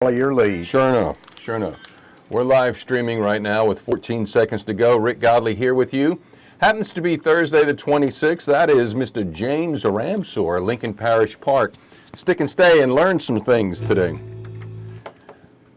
your lead. Sure enough, sure enough. We're live streaming right now with 14 seconds to go. Rick Godey here with you. Happens to be Thursday the 26th. That is Mr. James Ramsaur, Lincoln Parish Park. Stick and stay and learn some things today.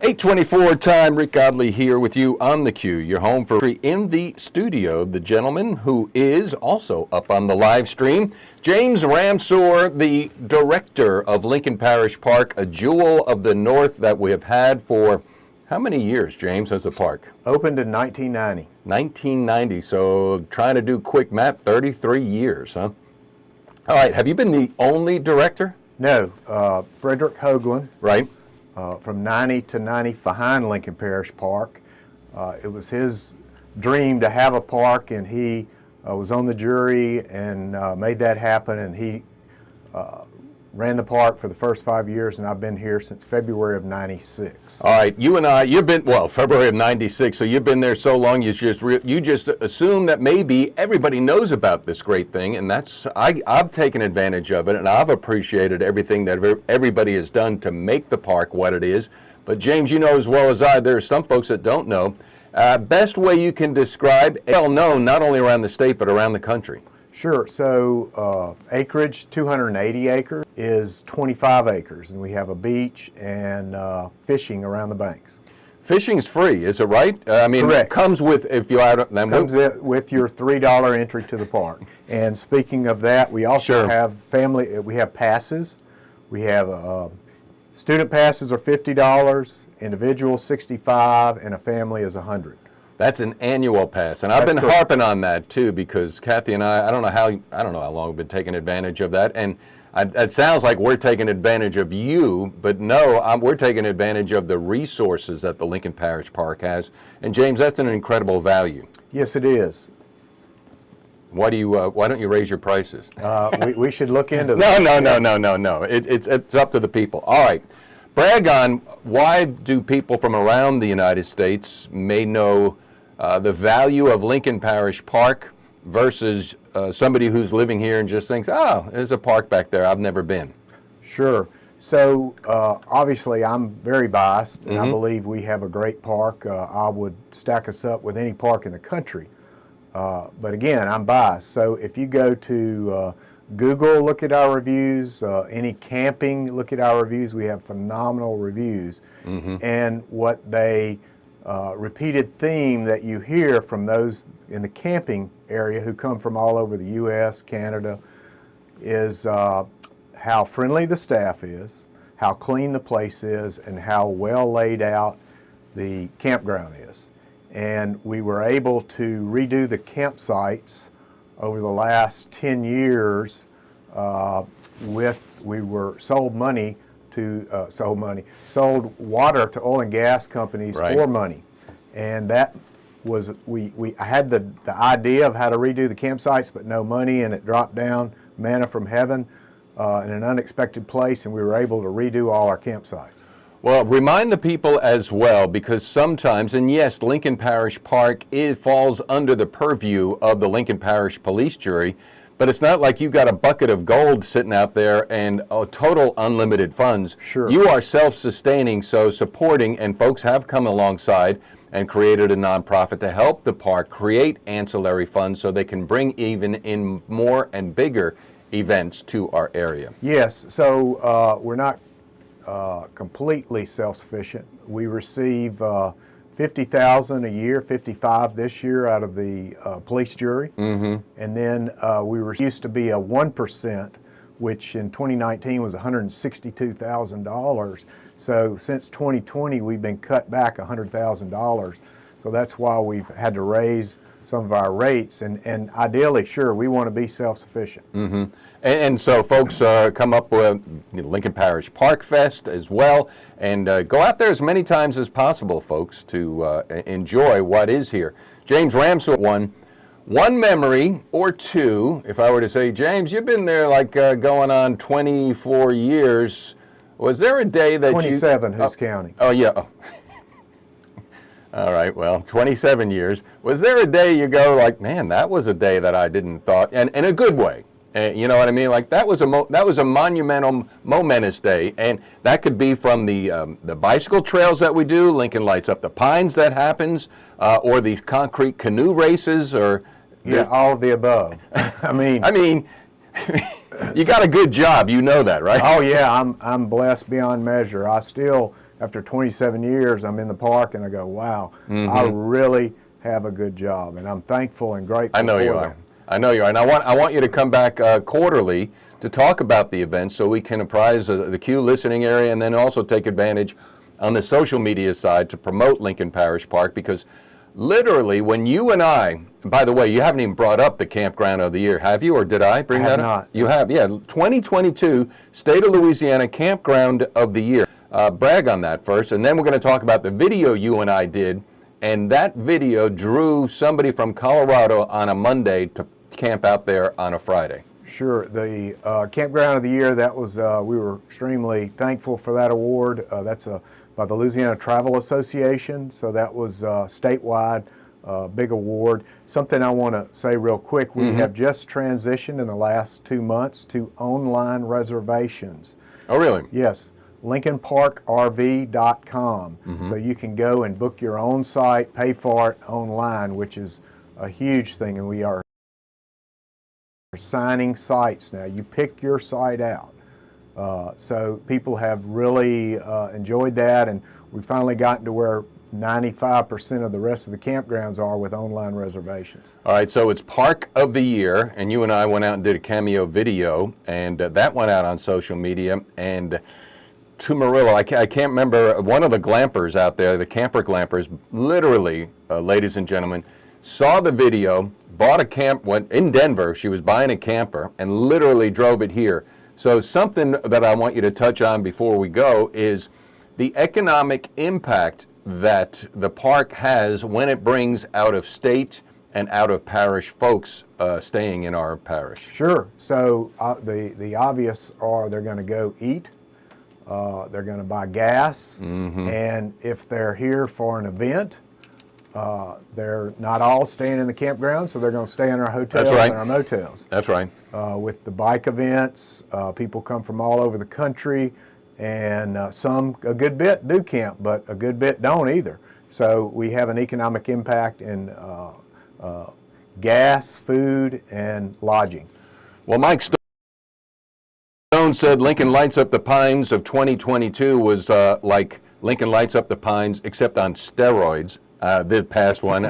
8:24 time, Rick Godey here with you on the Q. Your home for free in the studio. The gentleman who is also up on the live stream, James Ramsaur, the director of Lincoln Parish Park, a jewel of the North that we have had for how many years, James, as a park? Opened in 1990. 1990, so trying to do quick math, 33 years, huh? All right, have you been the only director? No, Frederick Hoagland. Right. From 90 to 90 behind Lincoln Parish Park. It was his dream to have a park, and he was on the jury and made that happen, and he ran the park for the first 5 years, and I've been here since February of 96. All right, you and I, you've been, well, February of 96, so you've been there so long, you just assume that maybe everybody knows about this great thing, and that's, I've taken advantage of it, and I've appreciated everything that everybody has done to make the park what it is. But James, you know as well as I, there's some folks that don't know. Best way you can describe, well known not only around the state, but around the country. Sure. So acreage, 280 acres, is 25 acres, and we have a beach and fishing around the banks. Fishing's free, is it right? I mean, correct. It comes with, if you add, comes with your $3 entry to the park. And speaking of that, we also have family. We have passes. We have student passes are $50, individual $65, and a family is $100. That's an annual pass, and I've been harping on that too, because Kathy and I don't know how long we've been taking advantage of that, and it sounds like we're taking advantage of you, but no, we're taking advantage of the resources that the Lincoln Parish Park has. And James, that's an incredible value. Yes, it is. Why don't you raise your prices? We should look into that. No. It's up to the people. All right. Brag on why do people from around the United States may know the value of Lincoln Parish Park versus somebody who's living here and just thinks, oh, there's a park back there, I've never been. Sure. So obviously I'm very biased, and I believe we have a great park. I would stack us up with any park in the country. But again, I'm biased. So if you go to Google, look at our reviews, any camping, look at our reviews. We have phenomenal reviews. And what they repeated theme that you hear from those in the camping area who come from all over the U.S., Canada, is how friendly the staff is, how clean the place is, and how well laid out the campground is. And we were able to redo the campsites over the last 10 years. We were sold water to oil and gas companies for money, and that was I had the idea of how to redo the campsites, but no money, and it dropped down manna from heaven in an unexpected place, and we were able to redo all our campsites. Well, remind the people as well, because sometimes, and yes, Lincoln Parish Park falls under the purview of the Lincoln Parish Police Jury, but it's not like you've got a bucket of gold sitting out there and total unlimited funds. Sure. You are self-sustaining, so supporting, and folks have come alongside and created a nonprofit to help the park create ancillary funds so they can bring even in more and bigger events to our area. Yes, so we're not completely self-sufficient. We receive $50,000 a year, $55,000 this year out of the police jury, and then we used to be a 1%, which in 2019 was $162,000. So since 2020, we've been cut back $100,000. So that's why we've had to raise some of our rates, and ideally, sure, we want to be self-sufficient. And so folks come up with Lincoln Parish Park Fest as well, and go out there as many times as possible, folks, to enjoy what is here. James Ramsaur, one memory or two, if I were to say, James, you've been there like going on 24 years. Was there a day that 27, who's counting? Oh, yeah. All right, well, 27 years. Was there a day you go like, man, that was a day that I didn't thought, and in a good way, You know what I mean? Like that was a momentous day, and that could be from the bicycle trails that we do, Lincoln Lights Up the Pines that happens, or these concrete canoe races, or all of the above. I mean, you got a good job, you know that, right? Oh yeah, I'm blessed beyond measure. I still, after 27 years, I'm in the park and I go, wow, I really have a good job, and I'm thankful and grateful. I know you are. I know you are, and I want you to come back quarterly to talk about the event so we can apprise the Q listening area, and then also take advantage on the social media side to promote Lincoln Parish Park, because literally when you and I, by the way, you haven't even brought up the Campground of the Year, have you, or did I bring that up? Not. You have, yeah. 2022 State of Louisiana Campground of the Year. Brag on that first, and then we're going to talk about the video you and I did, and that video drew somebody from Colorado on a Monday to camp out there on a Friday. Sure. The Campground of the Year, that was, we were extremely thankful for that award. That's by the Louisiana Travel Association, so that was statewide, big award. Something I want to say real quick, we have just transitioned in the last 2 months to online reservations. Oh, really? Yes. LincolnParkRV.com. So you can go and book your own site, pay for it online, which is a huge thing, and we are signing sites now. You pick your site out. So people have really enjoyed that, and we've finally gotten to where 95% of the rest of the campgrounds are with online reservations. All right, so it's Park of the Year, and you and I went out and did a cameo video, and that went out on social media, and to Murillo, I can't remember, one of the glampers out there, the camper glampers, literally, ladies and gentlemen, saw the video, bought a went in Denver, she was buying a camper, and literally drove it here. So something that I want you to touch on before we go is the economic impact that the park has when it brings out of state and out of parish folks staying in our parish. Sure. So the obvious are they're going to go eat, they're going to buy gas, and if they're here for an event, they're not all staying in the campground, so they're going to stay in our hotels and our motels. That's right. With the bike events, people come from all over the country, and a good bit do camp, but a good bit don't either. So we have an economic impact in gas, food, and lodging. Well, Mike Stone said Lincoln Lights Up the Pines of 2022 was like Lincoln Lights Up the Pines, except on steroids. The past one.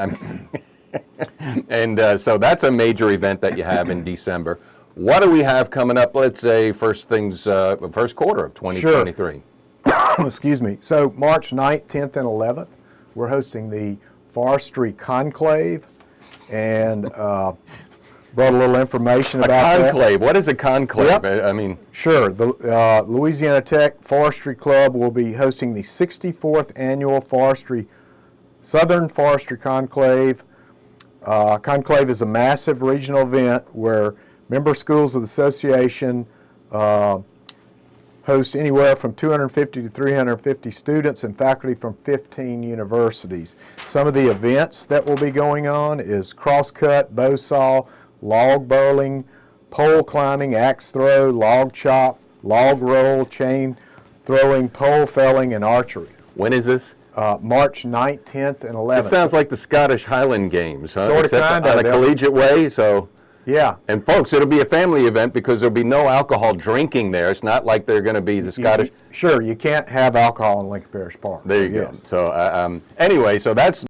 And so that's a major event that you have in December. What do we have coming up, let's say, first quarter of 2023? Sure. Excuse me. So March 9th, 10th, and 11th, we're hosting the Forestry Conclave, and brought a little information about that. A conclave. What is a conclave? Yep. I mean. Sure. The Louisiana Tech Forestry Club will be hosting the 64th Annual Southern Forestry Conclave. Conclave is a massive regional event where member schools of the association host anywhere from 250 to 350 students and faculty from 15 universities. Some of the events that will be going on is crosscut, bow saw, log burling, pole climbing, axe throw, log chop, log roll, chain throwing, pole felling, and archery. When is this? March 9th, 10th, and 11th. It sounds like the Scottish Highland Games, huh? Sort of, kind of. On a collegiate way, so. Yeah. And folks, it'll be a family event because there'll be no alcohol drinking there. It's not like they're going to be the Scottish. Sure, you can't have alcohol in Lincoln Parish Park. There you go. So anyway, so that's